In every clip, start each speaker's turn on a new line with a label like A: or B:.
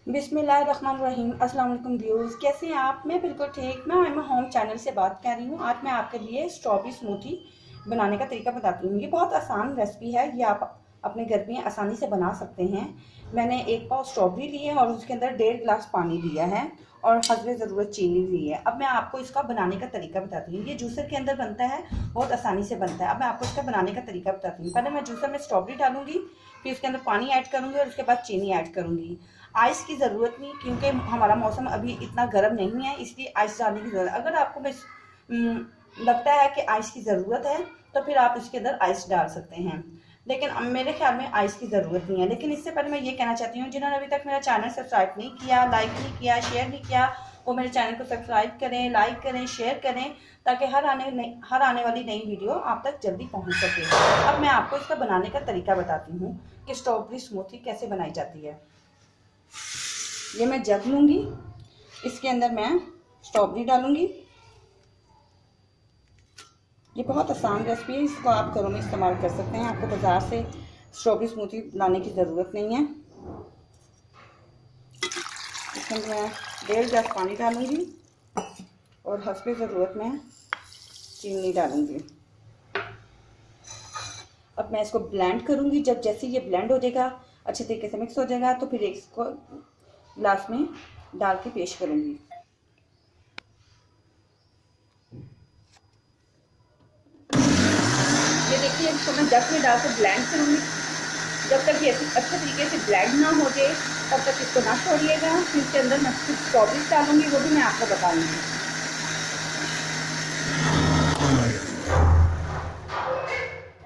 A: बिस्मिल्लाहिर्रहमानिर्रहीम। अस्सलाम वालेकुम व्यूज़, कैसे हैं आप? मैं बिल्कुल ठीक। मैं आई एम होम चैनल से बात कर रही हूँ। आज मैं आपके लिए स्ट्रॉबेरी स्मूथी बनाने का तरीका बताती हूँ। ये बहुत आसान रेसिपी है, ये आप अपने घर में आसानी से बना सकते हैं। मैंने एक पाव स्ट्रॉबेरी ली है और उसके अंदर 1.5 गिलास पानी लिया है और हस्बे ज़रूरत चीनी ली है। अब मैं आपको इसका बनाने का तरीका बताती हूँ। ये जूसर के अंदर बनता है, बहुत आसानी से बनता है। अब मैं आपको इसका बनाने का तरीका बताती हूँ। पहले मैं जूसर में स्ट्रॉबेरी डालूंगी, फिर उसके अंदर पानी ऐड करूँगी और उसके बाद चीनी ऐड करूँगी। आइस की ज़रूरत नहीं, क्योंकि हमारा मौसम अभी इतना गर्म नहीं है, इसलिए आइस डालने की ज़रूरत। अगर आपको बस लगता है कि आइस की ज़रूरत है तो फिर आप इसके अंदर आइस डाल सकते हैं, लेकिन अब मेरे ख्याल में आइस की ज़रूरत नहीं है। लेकिन इससे पहले मैं ये कहना चाहती हूँ, जिन्होंने अभी तक मेरा चैनल सब्सक्राइब नहीं किया, लाइक नहीं किया, शेयर नहीं किया, वो मेरे चैनल को सब्सक्राइब करें, लाइक करें, शेयर करें, ताकि हर आने वाली नई वीडियो आप तक जल्दी पहुँच सके। अब मैं आपको इसका बनाने का तरीका बताती हूँ कि स्ट्रॉबेरी स्मूथी कैसे बनाई जाती है। ये मैं जग लूँगी, इसके अंदर मैं स्ट्रॉबेरी डालूँगी। ये बहुत आसान रेसिपी है, इसको आप घरों में इस्तेमाल कर सकते हैं। आपको बाज़ार से स्ट्रॉबेरी स्मूथी लाने की ज़रूरत नहीं है। इसके अंदर मैं 1.5 गिलास पानी डालूँगी और हस्बे ज़रूरत में चीनी डालूँगी। अब मैं इसको ब्लेंड करूँगी। जब जैसे ये ब्लेंड हो जाएगा, अच्छे तरीके से मिक्स हो जाएगा, तो फिर इसको ग्लास में डाल के पेश करूँगी। ये देखिए, इसको मैं जग में डाल कर ब्लेंड करूँगी। जब तक ये अच्छे तरीके से ब्लेंड ना हो जाए तब तक इसको ना छोड़िएगा। फिर इसके अंदर मैं कुछ स्ट्रॉबेरी डालूँगी, वो भी मैं आपको बताऊँगी।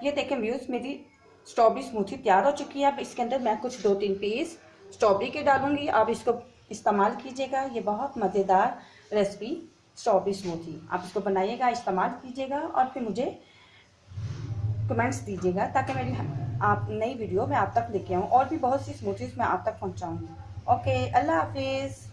A: ये देखें व्यूज़, मेरी स्ट्रॉबेरी स्मूथी तैयार हो चुकी है। अब इसके अंदर मैं कुछ 2-3 पीस स्ट्रॉबेरी के डालूँगी। आप इसको इस्तेमाल कीजिएगा। ये बहुत मज़ेदार रेसिपी स्ट्रॉबेरी स्मूथी, आप इसको बनाइएगा, इस्तेमाल कीजिएगा और फिर मुझे कमेंट्स दीजिएगा, ताकि मेरी आप नई वीडियो मैं आप तक लेके आऊँ और भी बहुत सी स्मूथीज़ मैं आप तक पहुँचाऊँ। ओके, अल्लाह हाफिज़।